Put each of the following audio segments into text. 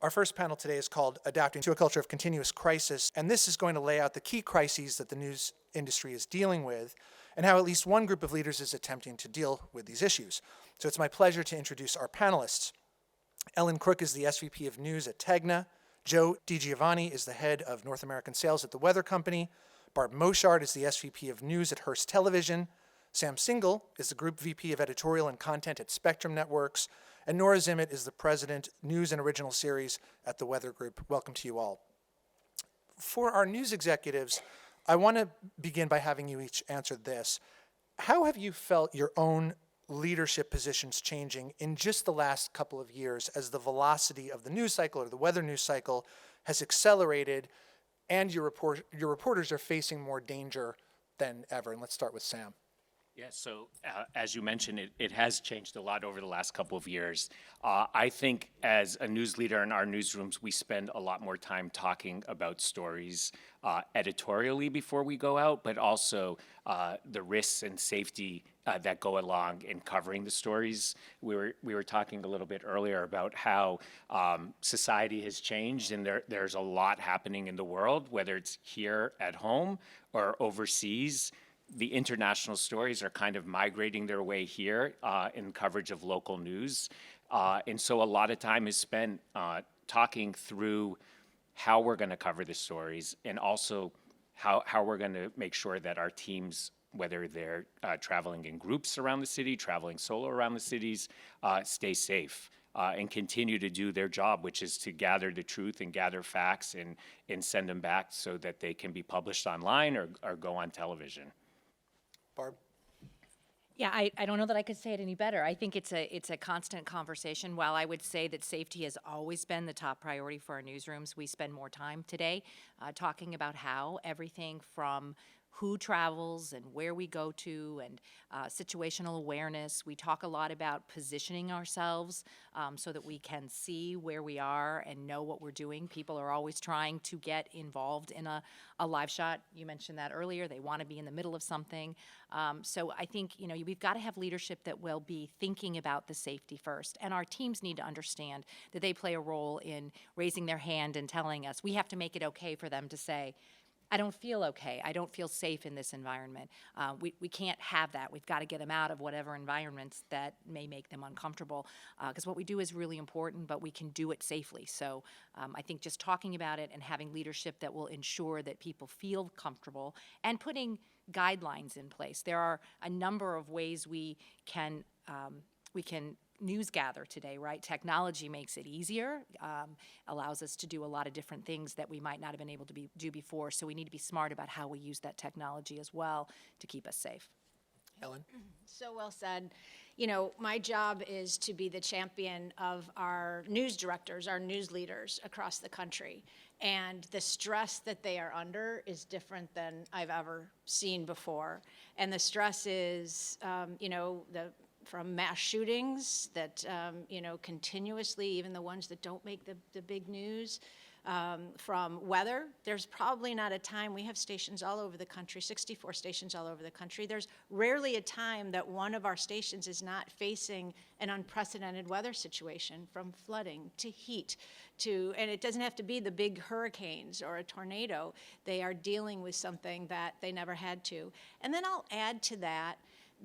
Our first panel today is called Adapting to a Culture of Continuous Crisis, and this is going to lay out the key crises that the news industry is dealing with and how at least one group of leaders is attempting to deal with these issues. So it's my pleasure to introduce our panelists. Ellen Crook is the SVP of News at Tegna. Joe DiGiovanni is the head of North American Sales at The Weather Company. Barb Moshard is the SVP of News at Hearst Television. Sam Single is the Group VP of Editorial and Content at Spectrum Networks. And Nora Zimmett is the President, News and Original Series at The Weather Group. Welcome to you all. For our news executives, I want to begin by having you each answer this. How have you felt your own leadership positions changing in just the last couple of years as the velocity of the news cycle or the weather news cycle has accelerated and your reporters are facing more danger than ever? And let's start with Sam. Yeah, so as you mentioned, it has changed a lot over the last couple of years. I think as a news leader in our newsrooms, we spend a lot more time talking about stories editorially before we go out, but also the risks and safety that go along in covering the stories. We were talking a little bit earlier about how society has changed, and there's a lot happening in the world, whether it's here at home or overseas. The international stories are kind of migrating their way here in coverage of local news. And so a lot of time is spent talking through how we're going to cover the stories and also how we're going to make sure that our teams, whether they're traveling in groups around the city, traveling solo around the cities, stay safe and continue to do their job, which is to gather the truth and gather facts and send them back so that they can be published online or go on television. Barb? Yeah, I don't know that I could say it any better. I think it's a constant conversation. While I would say that safety has always been the top priority for our newsrooms, we spend more time today talking about how everything from who travels and where we go to and situational awareness. We talk a lot about positioning ourselves so that we can see where we are and know what we're doing. People are always trying to get involved in a live shot. You mentioned that earlier. They want to be in the middle of something. So I think, we've got to have leadership that will be thinking about the safety first. And our teams need to understand that they play a role in raising their hand and telling us. We have to make it okay for them to say, I don't feel okay. I don't feel safe in this environment. We can't have that. We've got to get them out of whatever environments that may make them uncomfortable. Because what we do is really important, but we can do it safely. So I think just talking about it and having leadership that will ensure that people feel comfortable and putting guidelines in place. There are a number of ways we can news gather today, right? Technology makes it easier, allows us to do a lot of different things that we might not have been able to do before. So we need to be smart about how we use that technology as well to keep us safe. Ellen? So well said. My job is to be the champion of our news directors, our news leaders across the country. And the stress that they are under is different than I've ever seen before. And the stress is, from mass shootings that, continuously, even the ones that don't make the big news, from weather. There's probably not a time, we have stations all over the country, 64 stations all over the country. There's rarely a time that one of our stations is not facing an unprecedented weather situation, from flooding to heat and it doesn't have to be the big hurricanes or a tornado. They are dealing with something that they never had to. And then I'll add to that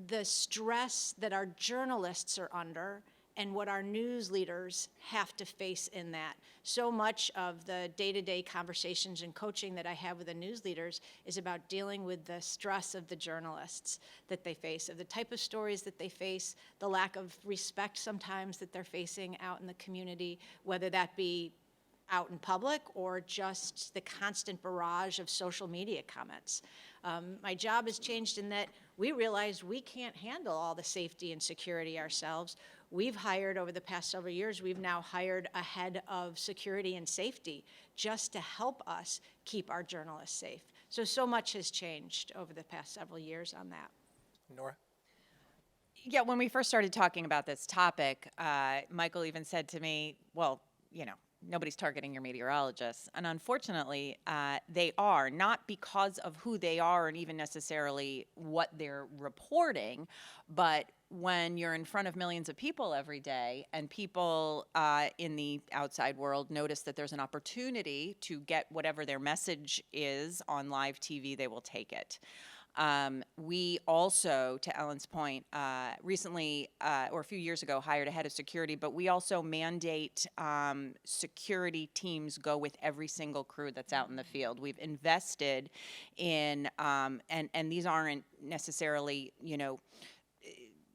the stress that our journalists are under and what our news leaders have to face in that. So much of the day-to-day conversations and coaching that I have with the news leaders is about dealing with the stress of the journalists that they face, of the type of stories that they face, the lack of respect sometimes that they're facing out in the community, whether that be out in public or just the constant barrage of social media comments. My job has changed in that we realize we can't handle all the safety and security ourselves. We've hired, over the past several years, we've now hired a head of security and safety just to help us keep our journalists safe. So much has changed over the past several years on that. Nora? Yeah, when we first started talking about this topic, Michael even said to me, well, nobody's targeting your meteorologists. And unfortunately, they are, not because of who they are and even necessarily what they're reporting, but when you're in front of millions of people every day and people in the outside world notice that there's an opportunity to get whatever their message is on live TV, they will take it. We also, to Ellen's point, recently, or a few years ago, hired a head of security, but we also mandate security teams go with every single crew that's out in the field. We've invested in, and these aren't necessarily,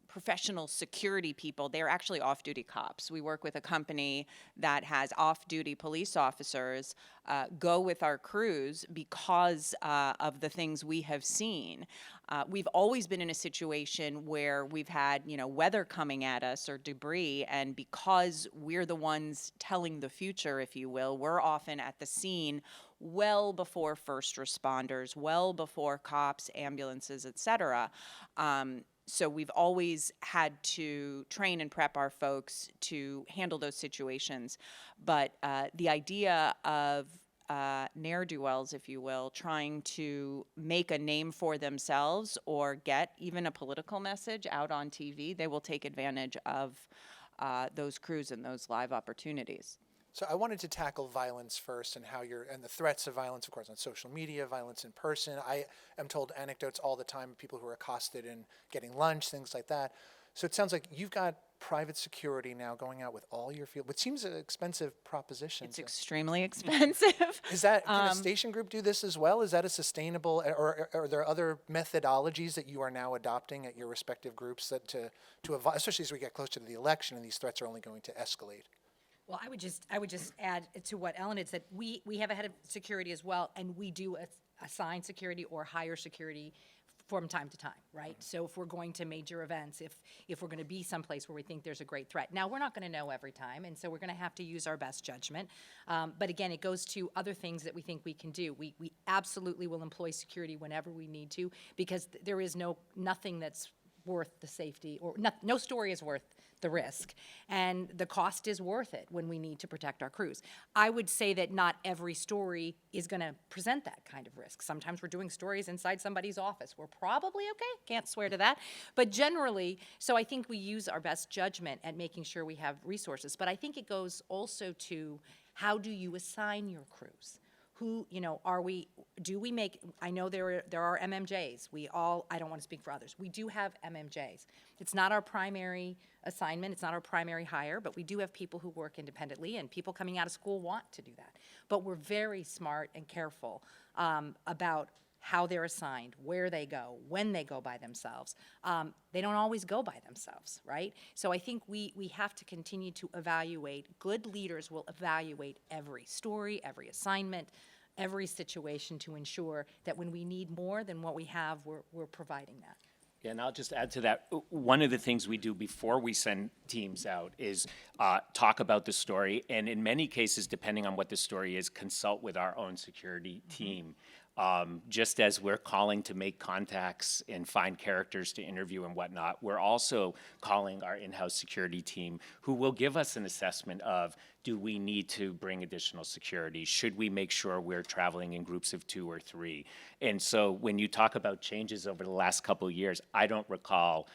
professional security people. They're actually off-duty cops. We work with a company that has off-duty police officers go with our crews because of the things we have seen. We've always been in a situation where we've had, weather coming at us or debris, and because we're the ones telling the future, if you will, we're often at the scene well before first responders, well before cops, ambulances, et cetera. So we've always had to train and prep our folks to handle those situations. But the idea of ne'er-do-wells, if you will, trying to make a name for themselves or get even a political message out on TV, they will take advantage of those crews and those live opportunities. So I wanted to tackle violence first and and the threats of violence, of course, on social media, violence in person. I am told anecdotes all the time of people who are accosted and getting lunch, things like that. So it sounds like you've got private security now going out with all your field, which seems an expensive proposition. It's extremely expensive. Is that, can a station group do this as well? Is that a sustainable, or are there other methodologies that you are now adopting at your respective groups that to especially as we get closer to the election and these threats are only going to escalate? Well, I would just add to what Ellen had said. We have a head of security as well, and we do assign security or hire security from time to time, right? So if we're going to major events, if we're going to be someplace where we think there's a great threat. Now, we're not going to know every time, and so we're going to have to use our best judgment. But again, it goes to other things that we think we can do. We absolutely will employ security whenever we need to, because there is nothing that's worth the safety, or no story is worth the risk, and the cost is worth it when we need to protect our crews. I would say that not every story is going to present that kind of risk. Sometimes we're doing stories inside somebody's office. We're probably okay, can't swear to that, but generally, so I think we use our best judgment at making sure we have resources, but I think it goes also to how do you assign your crews? Who, do we make, I know there are MMJs. I don't want to speak for others. We do have MMJs. It's not our primary assignment. It's not our primary hire, but we do have people who work independently, and people coming out of school want to do that. But we're very smart and careful about how they're assigned, where they go, when they go by themselves. They don't always go by themselves, right? So I think we have to continue to evaluate. Good leaders will evaluate every story, every assignment, every situation to ensure that when we need more than what we have, we're providing that. Yeah, and I'll just add to that. One of the things we do before we send teams out is talk about the story, and in many cases, depending on what the story is, consult with our own security team. Just as we're calling to make contacts and find characters to interview and whatnot, we're also calling our in-house security team, who will give us an assessment of, do we need to bring additional security? Should we make sure we're traveling in groups of 2 or 3? And so when you talk about changes over the last couple of years, I don't recall,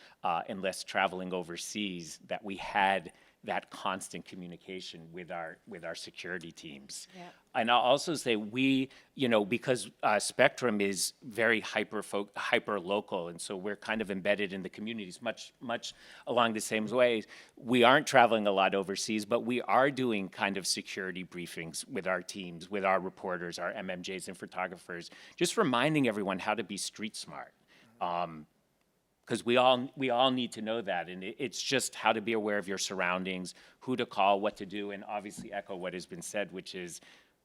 unless traveling overseas, that we had that constant communication with our security teams. Yeah. And I'll also say because Spectrum is very hyper local, and so we're kind of embedded in the communities much along the same ways. We aren't traveling a lot overseas, but we are doing kind of security briefings with our teams, with our reporters, our MMJs and photographers, just reminding everyone how to be street smart. Because we all need to know that, and it's just how to be aware of your surroundings, who to call, what to do, and obviously echo what has been said, which is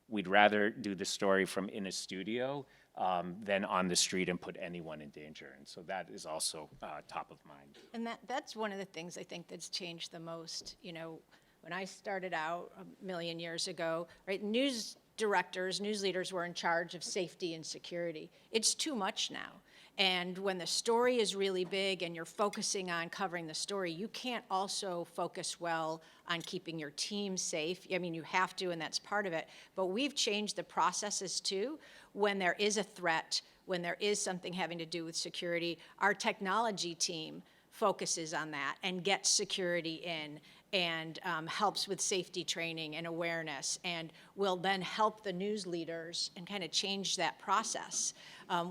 we'd rather do the story from in a studio than on the street and put anyone in danger, and so that is also top of mind. And that's one of the things I think that's changed the most. When I started out a million years ago, right, news directors, news leaders were in charge of safety and security. It's too much now. And when the story is really big and you're focusing on covering the story, you can't also focus well on keeping your team safe. I mean, you have to, and that's part of it. But we've changed the processes too. When there is a threat, when there is something having to do with security, our technology team focuses on that and gets security in and helps with safety training and awareness, and will then help the news leaders and kind of change that process.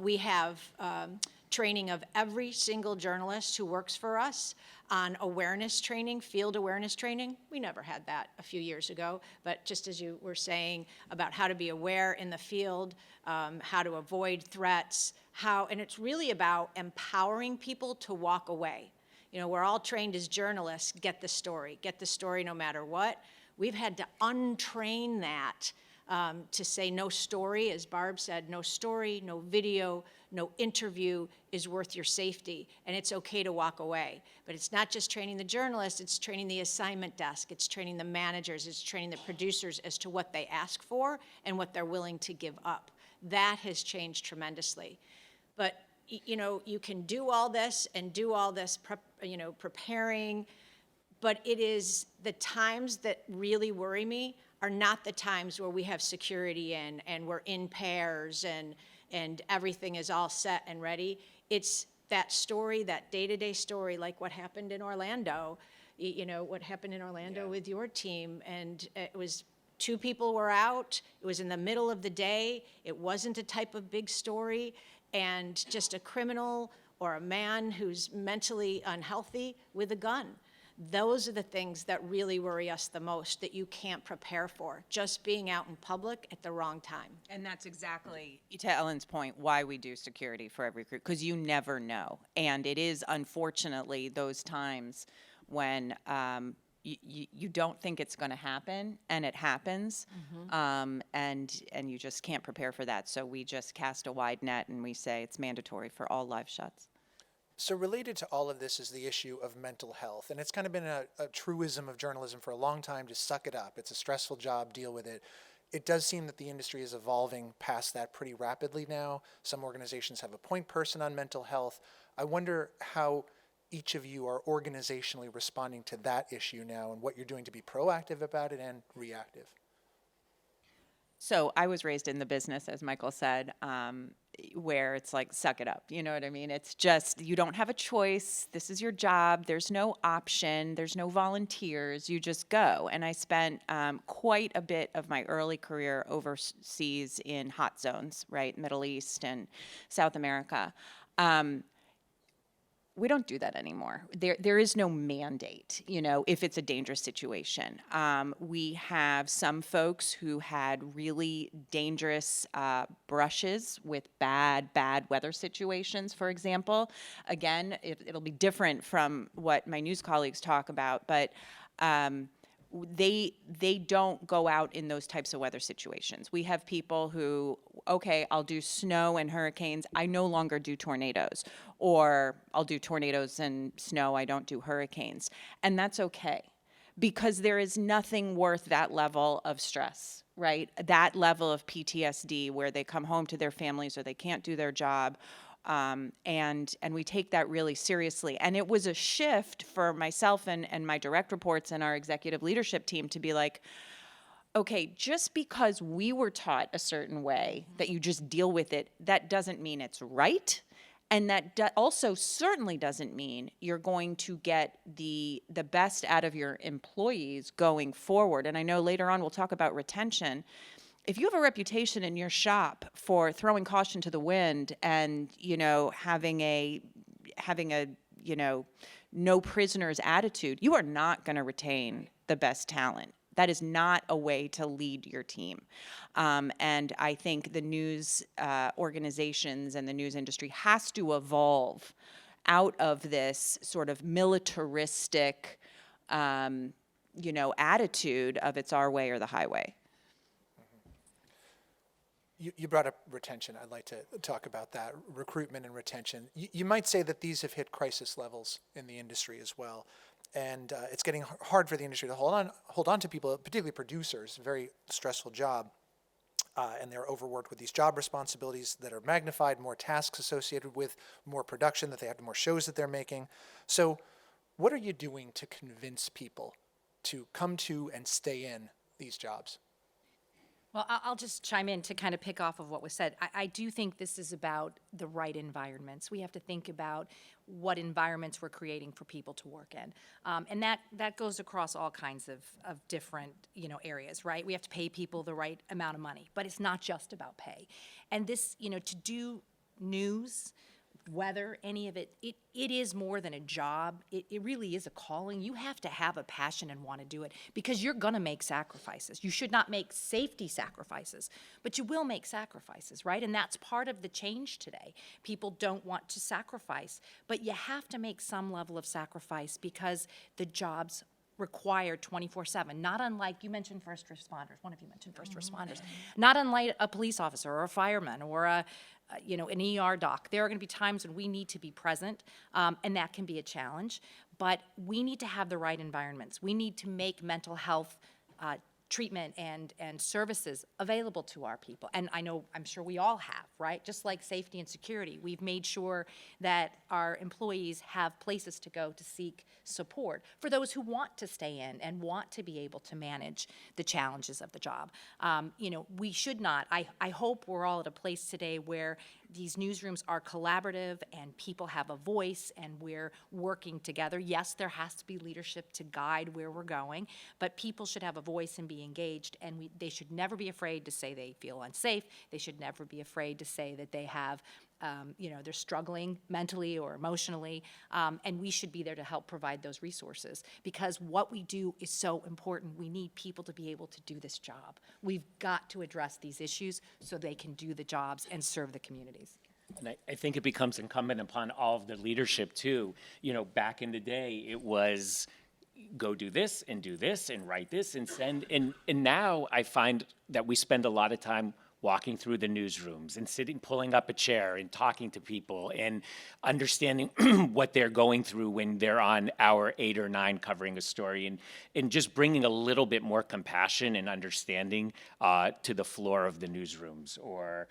We have training of every single journalist who works for us on awareness training, field awareness training. We never had that a few years ago, but just as you were saying about how to be aware in the field, how to avoid threats, and it's really about empowering people to walk away. You know, we're all trained as journalists, get the story no matter what. We've had to untrain that to say no story, as Barb said, no story, no video, no interview is worth your safety, and it's okay to walk away. But it's not just training the journalists, it's training the assignment desk, it's training the managers, it's training the producers as to what they ask for and what they're willing to give up. That has changed tremendously. But you know, you can do all this and do all this, preparing, but it is the times that really worry me are not the times where we have security in and we're in pairs and everything is all set and ready. It's that story, that day-to-day story, like what happened in Orlando, what happened in Orlando with your team, and it was 2 people were out, it was in the middle of the day, it wasn't a type of big story, and just a criminal or a man who's mentally unhealthy with a gun. Those are the things that really worry us the most, that you can't prepare for, just being out in public at the wrong time. And that's exactly, to Ellen's point, why we do security for every group, because you never know. And it is, unfortunately, those times when you don't think it's going to happen, and it happens, and you just can't prepare for that. So we just cast a wide net, and we say it's mandatory for all live shots. So related to all of this is the issue of mental health. And it's kind of been a truism of journalism for a long time to suck it up. It's a stressful job, deal with it. It does seem that the industry is evolving past that pretty rapidly now. Some organizations have a point person on mental health. I wonder how each of you are organizationally responding to that issue now and what you're doing to be proactive about it and reactive. So I was raised in the business, as Michael said, where it's like, suck it up. You know what I mean? It's just, you don't have a choice. This is your job. There's no option. There's no volunteers. You just go. And I spent quite a bit of my early career overseas in hot zones, right? Middle East and South America. We don't do that anymore. There is no mandate, if it's a dangerous situation. We have some folks who had really dangerous brushes with bad weather situations, for example. Again, it'll be different from what my news colleagues talk about, but they don't go out in those types of weather situations. We have people who, okay, I'll do snow and hurricanes. I no longer do tornadoes. Or I'll do tornadoes and snow. I don't do hurricanes. And that's okay, because there is nothing worth that level of stress, right? That level of PTSD where they come home to their families or they can't do their job. And we take that really seriously. And it was a shift for myself and my direct reports and our executive leadership team to be like, okay, just because we were taught a certain way that you just deal with it, that doesn't mean it's right. And that also certainly doesn't mean you're going to get the best out of your employees going forward. And I know later on we'll talk about retention. If you have a reputation in your shop for throwing caution to the wind and, having a no prisoners attitude, you are not going to retain the best talent. That is not a way to lead your team. And I think the news organizations and the news industry has to evolve out of this sort of militaristic, attitude of it's our way or the highway. You brought up retention. I'd like to talk about that, recruitment and retention. You might say that these have hit crisis levels in the industry as well. And it's getting hard for the industry to hold on to people, particularly producers, very stressful job. And they're overworked with these job responsibilities that are magnified, more tasks associated with more production, that they have more shows that they're making. So what are you doing to convince people to come to and stay in these jobs? Well, I'll just chime in to kind of pick off of what was said. I do think this is about the right environments. We have to think about what environments we're creating for people to work in. And that goes across all kinds of different, areas, right? We have to pay people the right amount of money, but it's not just about pay. And this, to do news, weather, any of it, it is more than a job. It really is a calling. You have to have a passion and want to do it because you're going to make sacrifices. You should not make safety sacrifices, but you will make sacrifices, right? And that's part of the change today. People don't want to sacrifice, but you have to make some level of sacrifice because the jobs require 24/7, not unlike, you mentioned first responders, one of you mentioned first responders, not unlike a police officer or a fireman or an ER doc. There are going to be times when we need to be present, and that can be a challenge, but we need to have the right environments. We need to make mental health treatment and services available to our people. And I'm sure we all have, right? Just like safety and security, we've made sure that our employees have places to go to seek support for those who want to stay in and want to be able to manage the challenges of the job. We should not, I hope we're all at a place today where these newsrooms are collaborative and people have a voice and we're working together. Yes, there has to be leadership to guide where we're going, but people should have a voice and be engaged, and they should never be afraid to say they feel unsafe. They should never be afraid to say that they have, they're struggling mentally or emotionally, and we should be there to help provide those resources because what we do is so important. We need people to be able to do this job. We've got to address these issues so they can do the jobs and serve the communities. And I think it becomes incumbent upon all of the leadership too. Back in the day, it was go do this and write this and send. And now I find that we spend a lot of time walking through the newsrooms and pulling up a chair and talking to people and understanding what they're going through when they're on hour 8 or 9 covering a story and just bringing a little bit more compassion and understanding to the floor of the newsrooms or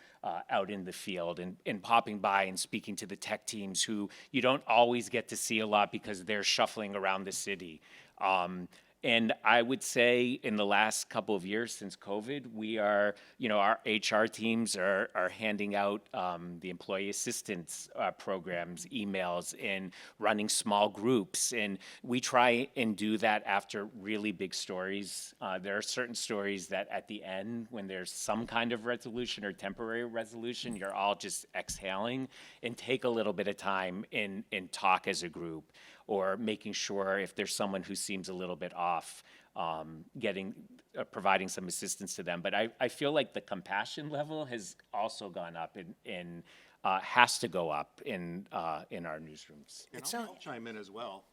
out in the field and popping by and speaking to the tech teams who you don't always get to see a lot because they're shuffling around the city. And I would say in the last couple of years since COVID, we are, our HR teams are handing out the employee assistance programs, emails, and running small groups. And we try and do that after really big stories. There are certain stories that at the end, when there's some kind of resolution or temporary resolution, you're all just exhaling and take a little bit of time and talk as a group. Or making sure if there's someone who seems a little bit off, providing some assistance to them. But I feel like the compassion level has also gone up and has to go up in our newsrooms. And I'll chime in as well.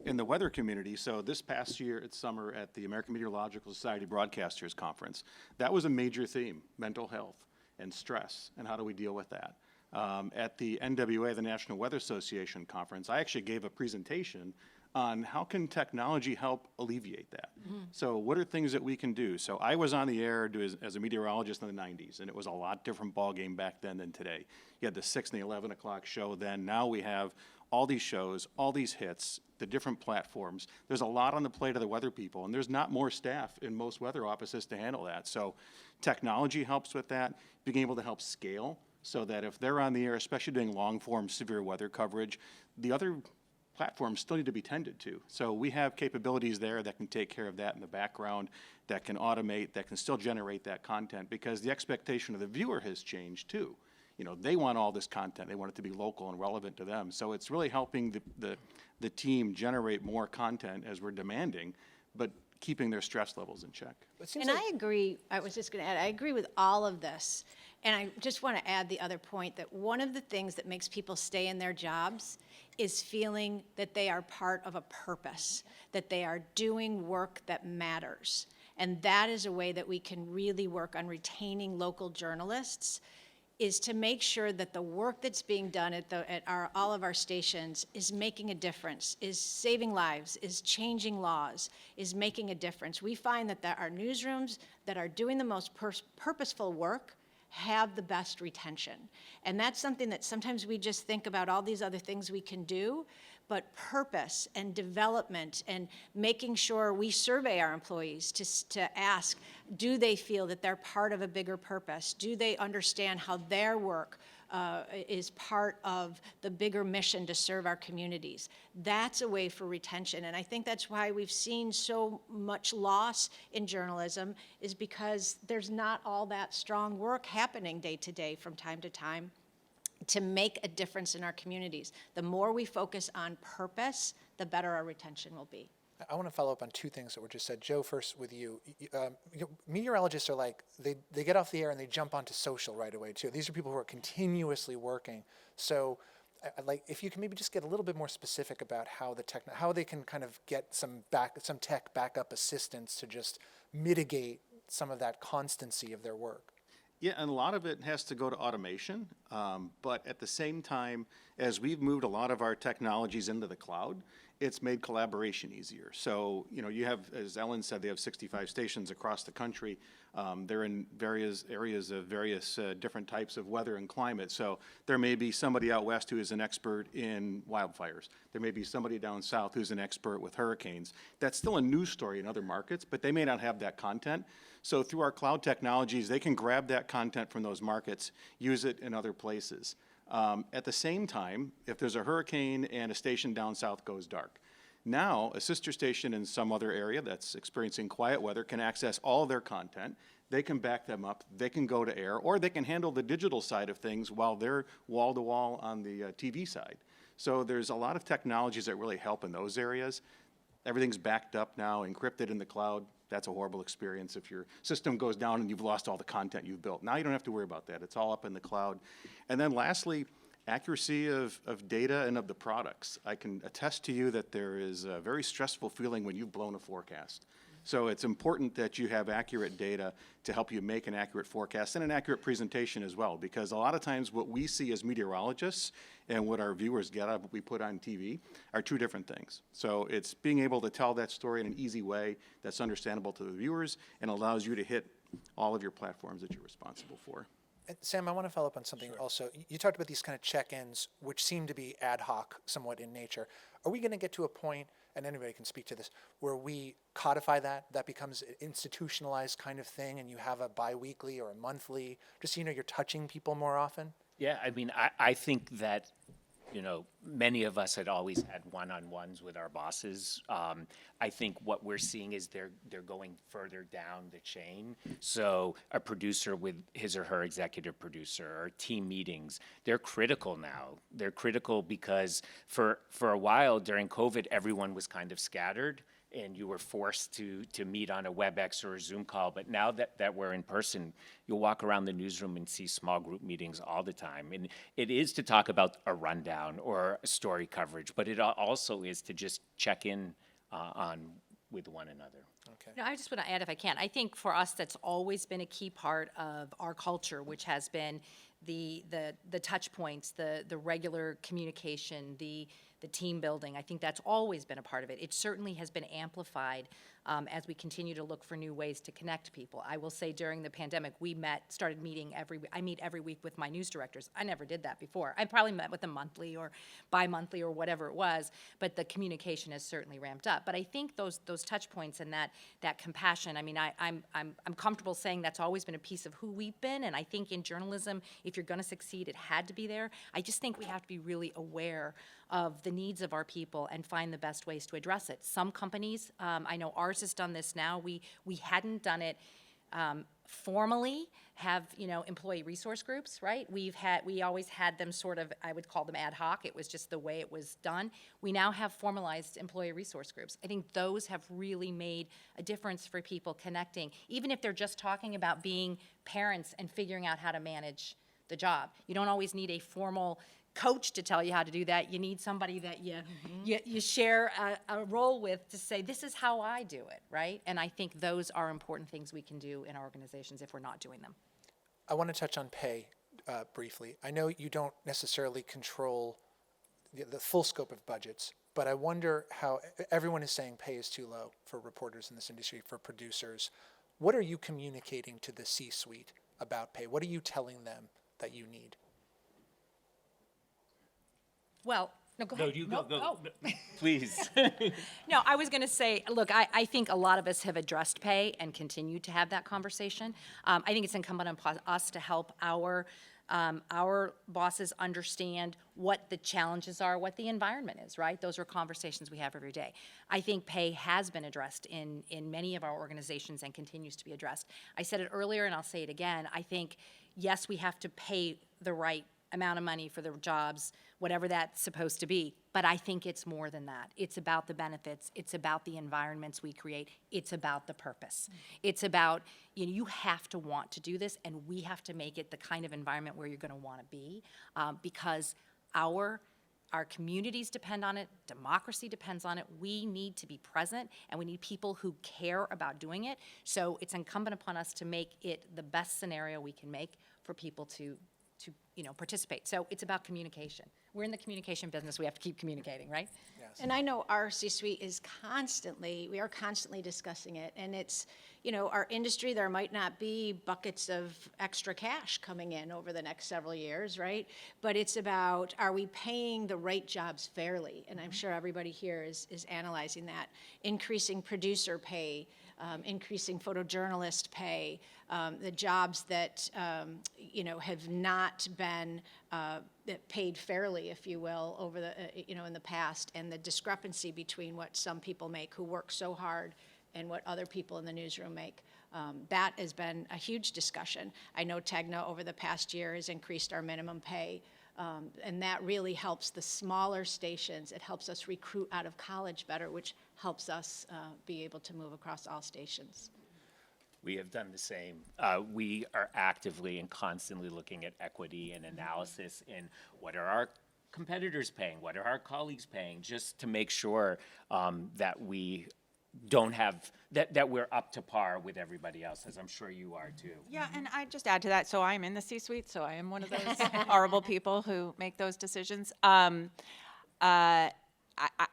In the weather community, so this past year, it's summer at the American Meteorological Society Broadcasters Conference, that was a major theme, mental health and stress, and how do we deal with that? At the NWA, the National Weather Association Conference, I actually gave a presentation on how can technology help alleviate that. So what are things that we can do? So I was on the air as a meteorologist in the 90s, and it was a lot different ballgame back then than today. You had the 6 and the 11 o'clock show then. Now we have all these shows, all these hits, the different platforms. There's a lot on the plate of the weather people, and there's not more staff in most weather offices to handle that. So technology helps with that, being able to help scale, so that if they're on the air, especially doing long-form severe weather coverage, the other platforms still need to be tended to. So we have capabilities there that can take care of that in the background, that can automate, that can still generate that content, because the expectation of the viewer has changed too. They want all this content. They want it to be local and relevant to them. So it's really helping the team generate more content as we're demanding, but keeping their stress levels in check. And I agree, I was just going to add, I agree with all of this. And I just want to add the other point that one of the things that makes people stay in their jobs is feeling that they are part of a purpose, that they are doing work that matters. And that is a way that we can really work on retaining local journalists, is to make sure that the work that's being done at all of our stations is making a difference, is saving lives, is changing laws, is making a difference. We find that our newsrooms that are doing the most purposeful work have the best retention. And that's something that sometimes we just think about all these other things we can do, but purpose and development and making sure we survey our employees to ask, do they feel that they're part of a bigger purpose? Do they understand how their work is part of the bigger mission to serve our communities? That's a way for retention, and I think that's why we've seen so much loss in journalism, is because there's not all that strong work happening day to day from time to time to make a difference in our communities. The more we focus on purpose, the better our retention will be. I want to follow up on two things that were just said. Joe, first with you. Meteorologists are like, they get off the air and they jump onto social right away too. These are people who are continuously working. So like, if you can maybe just get a little bit more specific about how how they can kind of get some tech backup assistance to just mitigate some of that constancy of their work. Yeah, and a lot of it has to go to automation, but at the same time, as we've moved a lot of our technologies into the cloud, it's made collaboration easier. So, you know, you have, as Ellen said, they have 65 stations across the country. They're in various areas of various different types of weather and climate. So there may be somebody out west who is an expert in wildfires. There may be somebody down south who's an expert with hurricanes. That's still a news story in other markets, but they may not have that content. So through our cloud technologies, they can grab that content from those markets, use it in other places. At the same time, if there's a hurricane and a station down south goes dark, now a sister station in some other area that's experiencing quiet weather can access all their content. They can back them up, they can go to air, or they can handle the digital side of things while they're wall-to-wall on the TV side. So there's a lot of technologies that really help in those areas. Everything's backed up now, encrypted in the cloud. That's a horrible experience if your system goes down and you've lost all the content you've built. Now you don't have to worry about that. It's all up in the cloud. And then lastly, accuracy of data and of the products. I can attest to you that there is a very stressful feeling when you've blown a forecast. So it's important that you have accurate data to help you make an accurate forecast and an accurate presentation as well, because a lot of times what we see as meteorologists and what our viewers get out of what we put on TV are two different things. So it's being able to tell that story in an easy way that's understandable to the viewers and allows you to hit all of your platforms that you're responsible for. And Sam, I want to follow up on something also. You talked about these kind of check-ins, which seem to be ad hoc somewhat in nature. Are we going to get to a point, and anybody can speak to this, where we codify that becomes an institutionalized kind of thing, and you have a bi-weekly or a monthly, just so you know you're touching people more often? Yeah, I mean, I think that, you know, many of us had always had one-on-ones with our bosses. I think what we're seeing is they're going further down the chain. So a producer with his or her executive producer, or team meetings, they're critical now. They're critical because for a while during COVID, everyone was kind of scattered, and you were forced to meet on a WebEx or a Zoom call. But now that we're in person, you'll walk around the newsroom and see small group meetings all the time. And it is to talk about a rundown or a story coverage, but it also is to just check in with one another. Okay. No, I just want to add, if I can, I think for us, that's always been a key part of our culture, which has been the touch points, the regular communication, the team building. I think that's always been a part of it. It certainly has been amplified as we continue to look for new ways to connect people. I will say during the pandemic, started meeting I meet every week with my news directors. I never did that before. I probably met with them monthly or bi-monthly or whatever it was, but the communication has certainly ramped up. But I think those touch points and that compassion, I mean, I'm comfortable saying that's always been a piece of who we've been, and I think in journalism, if you're gonna succeed, it had to be there. I just think we have to be really aware of the needs of our people and find the best ways to address it. Some companies, I know ours has done this now. We hadn't done it formally, have, you know, employee resource groups, right? We always had them sort of, I would call them ad hoc. It was just the way it was done. We now have formalized employee resource groups. I think those have really made a difference for people connecting, even if they're just talking about being parents and figuring out how to manage the job. You don't always need a formal coach to tell you how to do that. You need somebody that you share a role with to say, this is how I do it, right? And I think those are important things we can do in our organizations if we're not doing them. I want to touch on pay briefly. I know you don't necessarily control the full scope of budgets, but I wonder how everyone is saying pay is too low for reporters in this industry, for producers. What are you communicating to the C-suite about pay? What are you telling them that you need? Well, No, go No, ahead. you go, Nope. go, Oh. please. No, I was going to say, look, I think a lot of us have addressed pay and continue to have that conversation. I think it's incumbent upon us to help our bosses understand what the challenges are, what the environment is, right? Those are conversations we have every day. I think pay has been addressed in many of our organizations and continues to be addressed. I said it earlier and I'll say it again. I think, yes, we have to pay the right amount of money for the jobs, whatever that's supposed to be. But I think it's more than that. It's about the benefits. It's about the environments we create. It's about the purpose. It's about, you have to want to do this, and we have to make it the kind of environment where you're going to want to be, because our communities depend on it. Democracy depends on it. We need to be present, and we need people who care about doing it. So it's incumbent upon us to make it the best scenario we can make for people to participate. So it's about communication. We're in the communication business. We have to keep communicating, right? And I know our C-suite we are constantly discussing it. And it's, our industry, there might not be buckets of extra cash coming in over the next several years, right? But it's about, are we paying the right jobs fairly? And I'm sure everybody here is analyzing that. Increasing producer pay, increasing photojournalist pay, the jobs that, have not been paid fairly, if you will, over the, in the past, and the discrepancy between what some people make who work so hard and what other people in the newsroom make. That has been a huge discussion. I know TEGNA over the past year has increased our minimum pay, and that really helps the smaller stations. It helps us recruit out of college better, which helps us be able to move across all stations. We have done the same. We are actively and constantly looking at equity and analysis in what are our competitors paying, what are our colleagues paying, just to make sure that we don't have, that we're up to par with everybody else, as I'm sure you are too. Yeah, and I just add to that, so I'm in the C-suite, so I am one of those horrible people who make those decisions.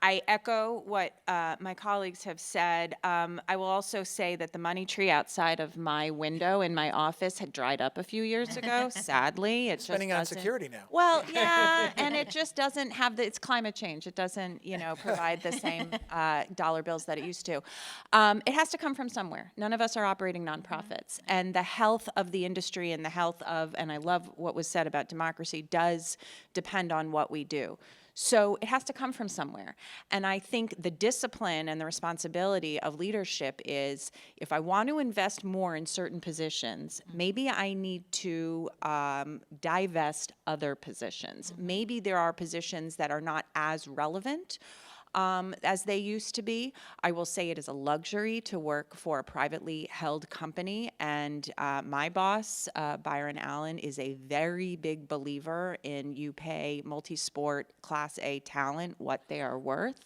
I echo what my colleagues have said. I will also say that the money tree outside of my window in my office had dried up a few years ago, sadly. It Spending just on doesn't- security now. Well, yeah, and it just doesn't have it's climate change. It doesn't, provide the same dollar bills that it used to. It has to come from somewhere. None of us are operating nonprofits. And the health of the industry and the health of, and I love what was said about democracy, does depend on what we do. So it has to come from somewhere. And I think the discipline and the responsibility of leadership is, if I want to invest more in certain positions, maybe I need to divest other positions. Maybe there are positions that are not as relevant as they used to be. I will say it is a luxury to work for a privately held company, and my boss, Byron Allen, is a very big believer in you pay multi-sport Class A talent what they are worth.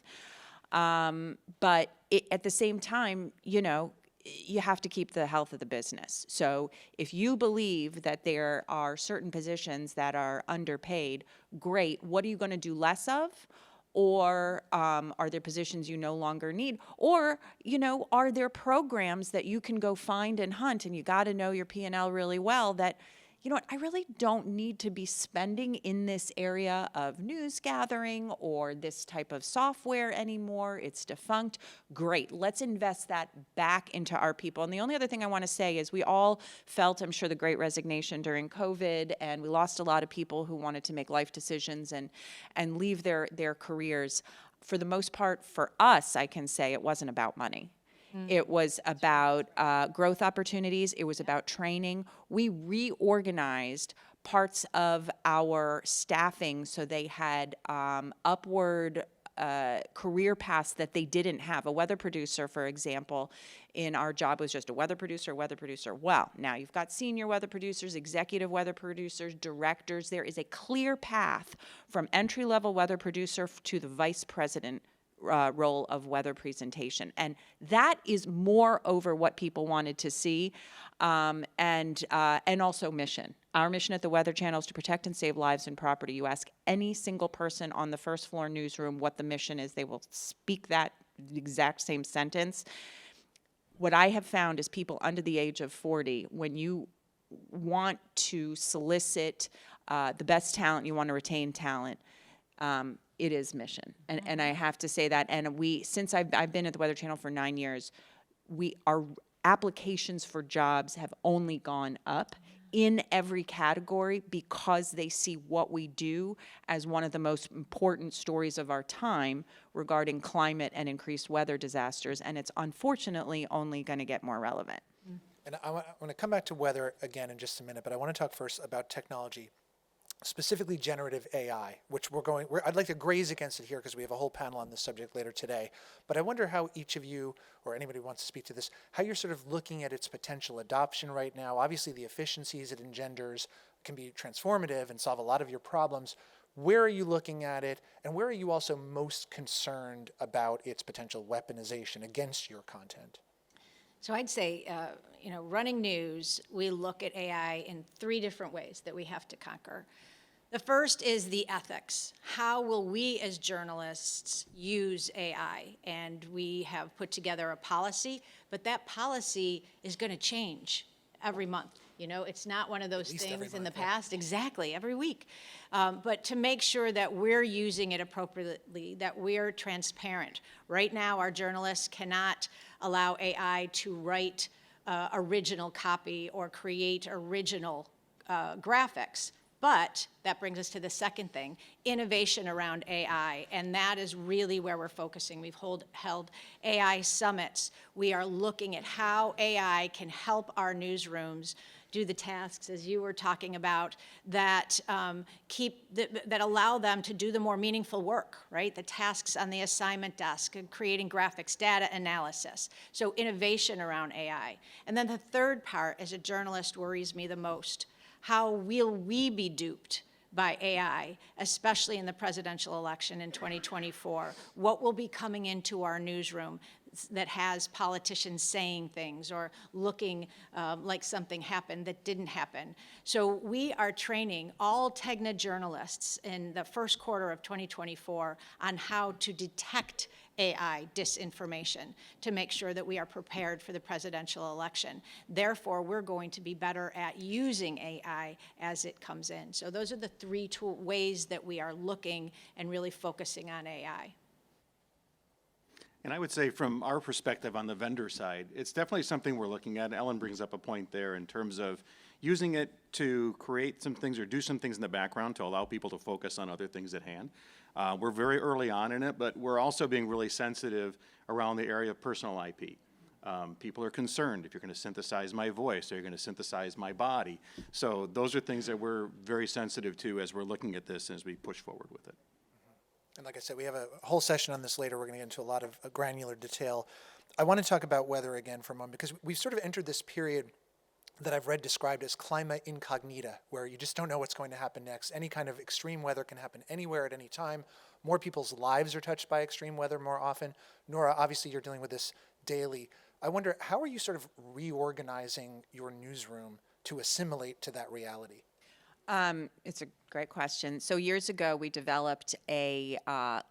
But at the same time, you have to keep the health of the business. So if you believe that there are certain positions that are underpaid, great. What are you going to do less of? Or are there positions you no longer need? Or, are there programs that you can go find and hunt, and you got to know your P&L really well, that, I really don't need to be spending in this area of news gathering or this type of software anymore. It's defunct. Great. Let's invest that back into our people. And the only other thing I want to say is we all felt, I'm sure, the great resignation during COVID, and we lost a lot of people who wanted to make life decisions and leave their careers. For the most part, for us, I can say it wasn't about money. It was about growth opportunities. It was about training. We reorganized parts of our staffing so they had upward career paths that they didn't have. A weather producer, for example, in our job was just a weather producer. Well, now you've got senior weather producers, executive weather producers, directors. There is a clear path from entry-level weather producer to the vice president role of weather presentation. And that is more over what people wanted to see, and also mission. Our mission at the Weather Channel is to protect and save lives and property. You ask any single person on the first floor newsroom what the mission is, they will speak that exact same sentence. What I have found is people under the age of 40, when you want to solicit the best talent, you want to retain talent, it is mission. And I have to say that. And since I've been at the Weather Channel for 9 years, our applications for jobs have only gone up in every category because they see what we do as one of the most important stories of our time regarding climate and increased weather disasters. And it's unfortunately only going to get more relevant. And I want to come back to weather again in just a minute, but I want to talk first about technology, specifically generative AI, which I'd like to graze against it here because we have a whole panel on this subject later today. But I wonder how each of you, or anybody who wants to speak to this, how you're sort of looking at its potential adoption right now. Obviously, the efficiencies it engenders can be transformative and solve a lot of your problems. Where are you looking at it, and where are you also most concerned about its potential weaponization against your content? So I'd say, running news, we look at AI in 3 different ways that we have to conquer. The first is the ethics. How will we as journalists use AI? And we have put together a policy, but that policy is going to change every month. It's not one of those things in the past. Exactly, every week. But to make sure that we're using it appropriately, that we're transparent. Right now, our journalists cannot allow AI to write original copy or create original graphics. But that brings us to the second thing, innovation around AI, and that is really where we're focusing. We've held AI summits. We are looking at how AI can help our newsrooms do the tasks, as you were talking about, that that allow them to do the more meaningful work, right? The tasks on the assignment desk, and creating graphics, data analysis. So innovation around AI. And then the third part, as a journalist, worries me the most. How will we be duped by AI, especially in the presidential election in 2024? What will be coming into our newsroom that has politicians saying things or looking like something happened that didn't happen? So we are training all TEGNA journalists in the first quarter of 2024 on how to detect AI disinformation to make sure that we are prepared for the presidential election. Therefore, we're going to be better at using AI as it comes in. So those are the 3 ways that we are looking and really focusing on AI. And I would say from our perspective on the vendor side, it's definitely something we're looking at. Ellen brings up a point there in terms of using it to create some things or do some things in the background to allow people to focus on other things at hand. We're very early on in it, but we're also being really sensitive around the area of personal IP. People are concerned if you're going to synthesize my voice, or you're going to synthesize my body. So those are things that we're very sensitive to as we're looking at this and as we push forward with it. And like I said, we have a whole session on this later. We're going to get into a lot of granular detail. I want to talk about weather again for a moment, because we've sort of entered this period that I've read described as clima incognita, where you just don't know what's going to happen next. Any kind of extreme weather can happen anywhere at any time. More people's lives are touched by extreme weather more often. Nora, obviously you're dealing with this daily. I wonder, how are you sort of reorganizing your newsroom to assimilate to that reality? It's a great question. So years ago, we developed a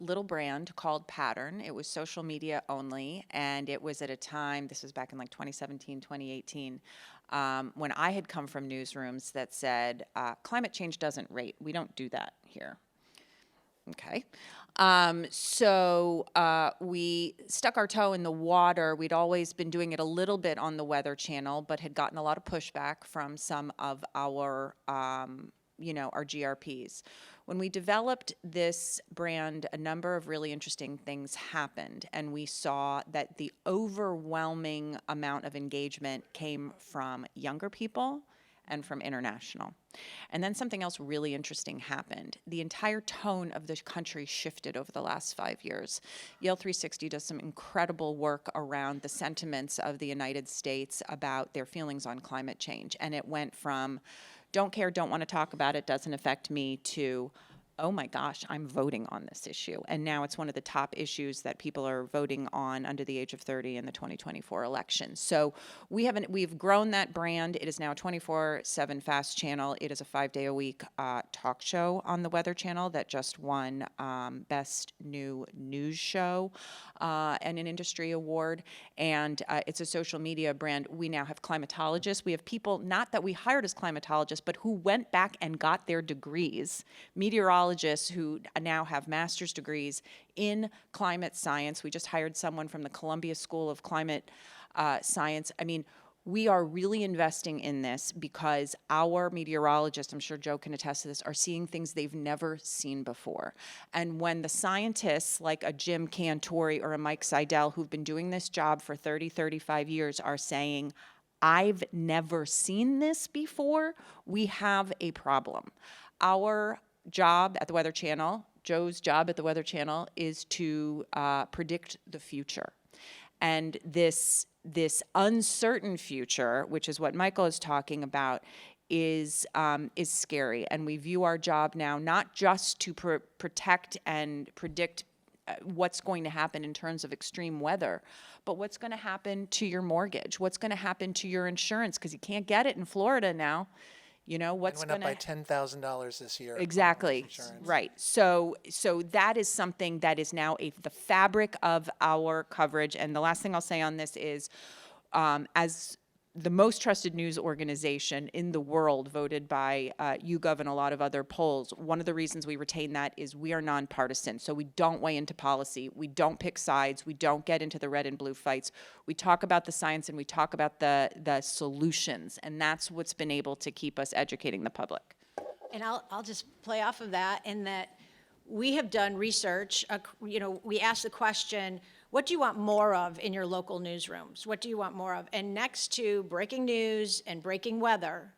little brand called Pattern. It was social media only, and it was at a time, this was back in like 2017, 2018, when I had come from newsrooms that said, climate change doesn't rate. We don't do that here. Okay. So we stuck our toe in the water. We'd always been doing it a little bit on the Weather Channel, but had gotten a lot of pushback from some of our, our GRPs. When we developed this brand, a number of really interesting things happened, and we saw that the overwhelming amount of engagement came from younger people and from international. And then something else really interesting happened. The entire tone of the country shifted over the last 5 years. Yale 360 does some incredible work around the sentiments of the United States about their feelings on climate change. And it went from don't care, don't want to talk about it, doesn't affect me, to oh my gosh, I'm voting on this issue. And now it's one of the top issues that people are voting on under the age of 30 in the 2024 election. So we've grown that brand. It is now a 24/7 fast channel. It is a 5-day-a-week talk show on the Weather Channel that just won Best New News Show and an industry award. And it's a social media brand. We now have climatologists. We have people, not that we hired as climatologists, but who went back and got their degrees, meteorologists, meteorologists who now have master's degrees in climate science. We just hired someone from the Columbia School of Climate Science. I mean, we are really investing in this because our meteorologists, I'm sure Joe can attest to this, are seeing things they've never seen before. And when the scientists like a Jim Cantori or a Mike Seidel, who've been doing this job for 30, 35 years, are saying, I've never seen this before, we have a problem. Our job at the Weather Channel, Joe's job at the Weather Channel, is to predict the future. And this uncertain future, which is what Michael is talking about, is scary. And we view our job now not just to protect and predict what's going to happen in terms of extreme weather, but what's going to happen to your mortgage, what's going to happen to your insurance, because you can't get it in Florida now. You know, what's It went going up to... by $10,000 this year. Exactly, right. So that is something that is now the fabric of our coverage. And the last thing I'll say on this is, as the most trusted news organization in the world, voted by YouGov and a lot of other polls, one of the reasons we retain that is we are nonpartisan. So we don't weigh into policy, we don't pick sides, we don't get into the red and blue fights. We talk about the science and we talk about the solutions, and that's what's been able to keep us educating the public. And I'll just play off of that in that we have done research. You know, we asked the question, what do you want more of in your local newsrooms? What do you want more of? And next to breaking news and breaking weather,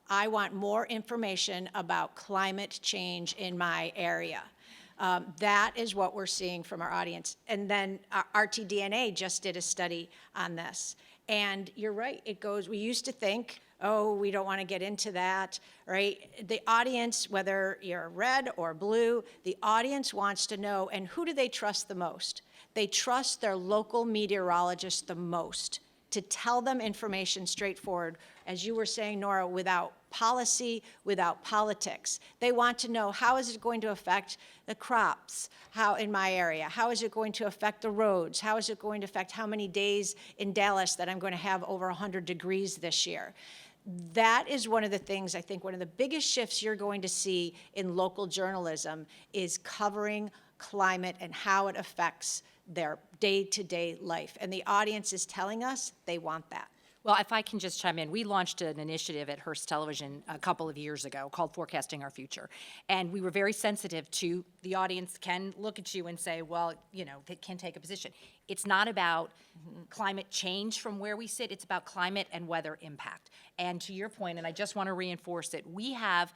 I want more information about climate change in my area. That is what we're seeing from our audience. And then RTDNA just did a study on this. And you're right, it goes, we used to think, oh, we don't want to get into that, right? The audience, whether you're red or blue, the audience wants to know, and who do they trust the most? They trust their local meteorologist the most to tell them information straightforward, as you were saying, Nora, without policy, without politics. They want to know, how is it going to affect the crops in my area? How is it going to affect the roads? How is it going to affect how many days in Dallas that I'm going to have over 100 degrees this year? That is one of the things, I think, one of the biggest shifts you're going to see in local journalism is covering climate and how it affects their day-to-day life. And the audience is telling us they want that. Well, if I can just chime in, we launched an initiative at Hearst Television a couple of years ago called Forecasting Our Future. And we were very sensitive to the audience can look at you and say, well, you know, they can take a position. It's not about climate change from where we sit, it's about climate and weather impact. And to your point, and I just want to reinforce it, we have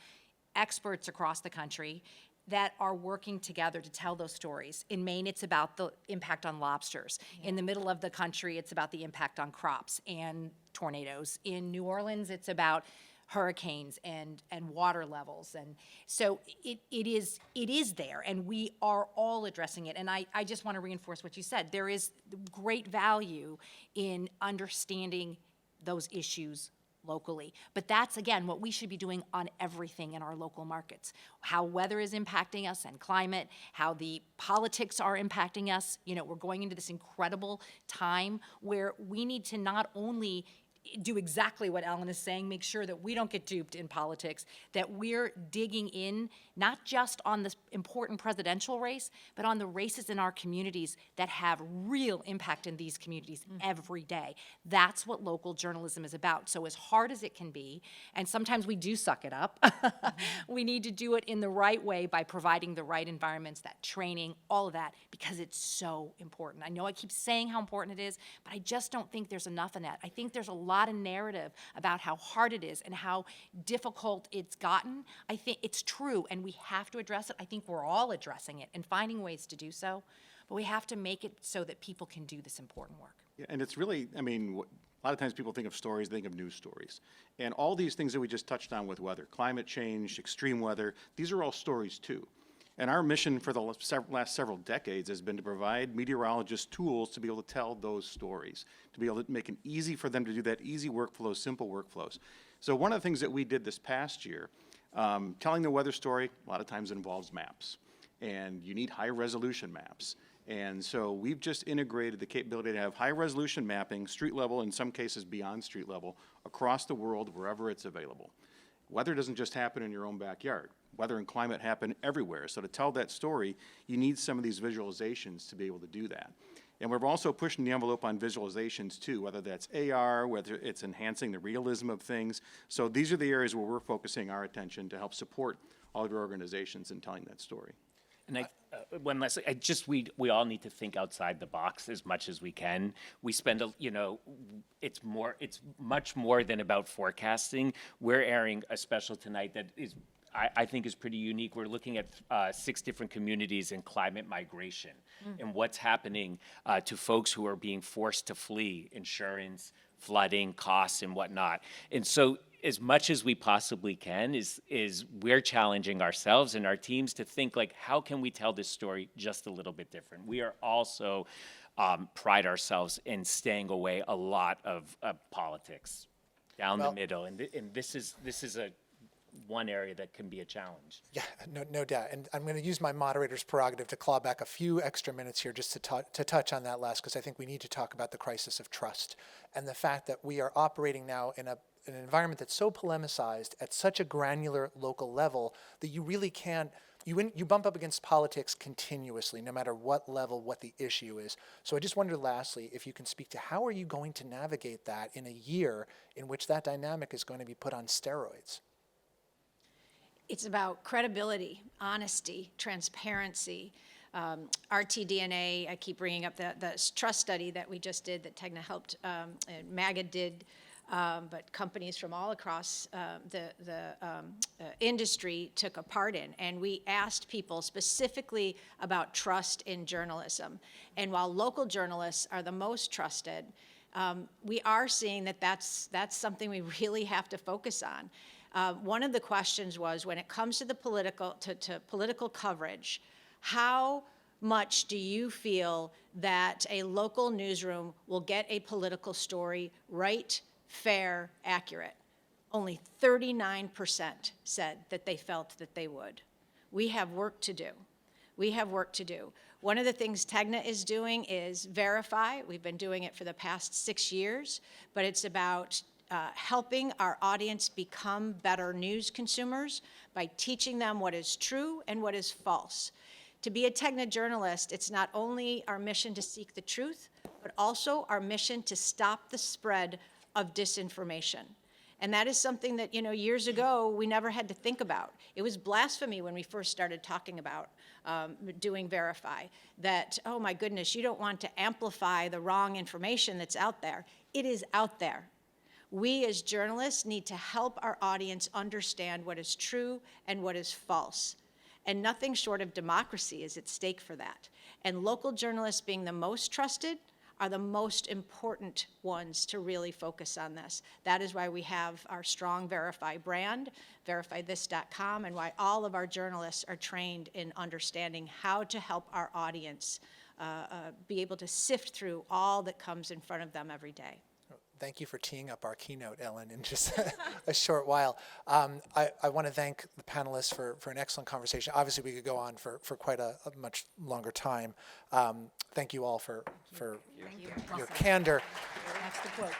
experts across the country that are working together to tell those stories. In Maine, it's about the impact on lobsters. In the middle of the country, it's about the impact on crops and tornadoes. In New Orleans, it's about hurricanes and water levels. And so it is there, and we are all addressing it. And I just want to reinforce what you said. There is great value in understanding those issues locally. But that's, again, what we should be doing on everything in our local markets. How weather is impacting us and climate, how the politics are impacting us. You know, we're going into this incredible time where we need to not only do exactly what Ellen is saying, make sure that we don't get duped in politics, that we're digging in, not just on this important presidential race, but on the races in our communities that have real impact in these communities every day. That's what local journalism is about. So as hard as it can be, and sometimes we do suck it up, we need to do it in the right way by providing the right environments, that training, all of that, because it's so important. I know I keep saying how important it is, but I just don't think there's enough in that. I think there's a lot of narrative about how hard it is and how difficult it's gotten. I think it's true, and we have to address it. I think we're all addressing it and finding ways to do so, but we have to make it so that people can do this important work. Yeah, and it's really, I mean, a lot of times people think of stories, they think of news stories. And all these things that we just touched on with weather, climate change, extreme weather, these are all stories too. And our mission for the last several decades has been to provide meteorologists tools to be able to tell those stories, to be able to make it easy for them to do that, easy workflows, simple workflows. So one of the things that we did this past year, telling the weather story a lot of times involves maps. And you need high resolution maps. And so we've just integrated the capability to have high resolution mapping, street level, in some cases beyond street level, across the world wherever it's available. Weather doesn't just happen in your own backyard. weather and climate happen everywhere. So to tell that story, you need some of these visualizations to be able to do that. And we're also pushing the envelope on visualizations too, whether that's AR, whether it's enhancing the realism of things. So these are the areas where we're focusing our attention to help support all of your organizations in telling that story. And one last, we all need to think outside the box as much as we can. We spend, it's much more than about forecasting. We're airing a special tonight that is, I think is pretty unique. We're looking at 6 different communities in climate migration and what's happening to folks who are being forced to flee, insurance, flooding, costs, and whatnot. And so as much as we possibly can is we're challenging ourselves and our teams to think like, how can we tell this story just a little bit different? We are also pride ourselves in staying away a lot of politics down the middle. And this is one area that can be a challenge. Yeah, no doubt. And I'm going to use my moderator's prerogative to claw back a few extra minutes here just to touch on that last, because I think we need to talk about the crisis of trust and the fact that we are operating now in an environment that's so polemicized at such a granular local level that you really can't, you bump up against politics continuously, no matter what level, what the issue is. So I just wonder lastly, if you can speak to how are you going to navigate that in a year in which that dynamic is going to be put on steroids? It's about credibility, honesty, transparency. RTDNA, I keep bringing up the trust study that we just did that Tegna helped, and MAGA did, but companies from all across the industry took a part in. And we asked people specifically about trust in journalism. And while local journalists are the most trusted, we are seeing that that's something we really have to focus on. One of the questions was, when it comes to the political coverage, how much do you feel that a local newsroom will get a political story right, fair, accurate? Only 39% said that they felt that they would. We have work to do. We have work to do. One of the things Tegna is doing is verify. We've been doing it for the past 6 years, but it's about helping our audience become better news consumers by teaching them what is true and what is false. To be a Tegna journalist, it's not only our mission to seek the truth, but also our mission to stop the spread of disinformation. And that is something that, years ago, we never had to think about. It was blasphemy when we first started talking about doing Verify, that, oh my goodness, you don't want to amplify the wrong information that's out there. It is out there. We as journalists need to help our audience understand what is true and what is false. And nothing short of democracy is at stake for that. And local journalists, being the most trusted, are the most important ones to really focus on this. That is why we have our strong Verify brand, verifythis.com, and why all of our journalists are trained in understanding how to help our audience be able to sift through all that comes in front of them every day. Thank you for teeing up our keynote, Ellen, in just a short while. I want to thank the panelists for an excellent conversation. Obviously, we could go on for quite a much longer time. Thank you all for your candor. That's the quote.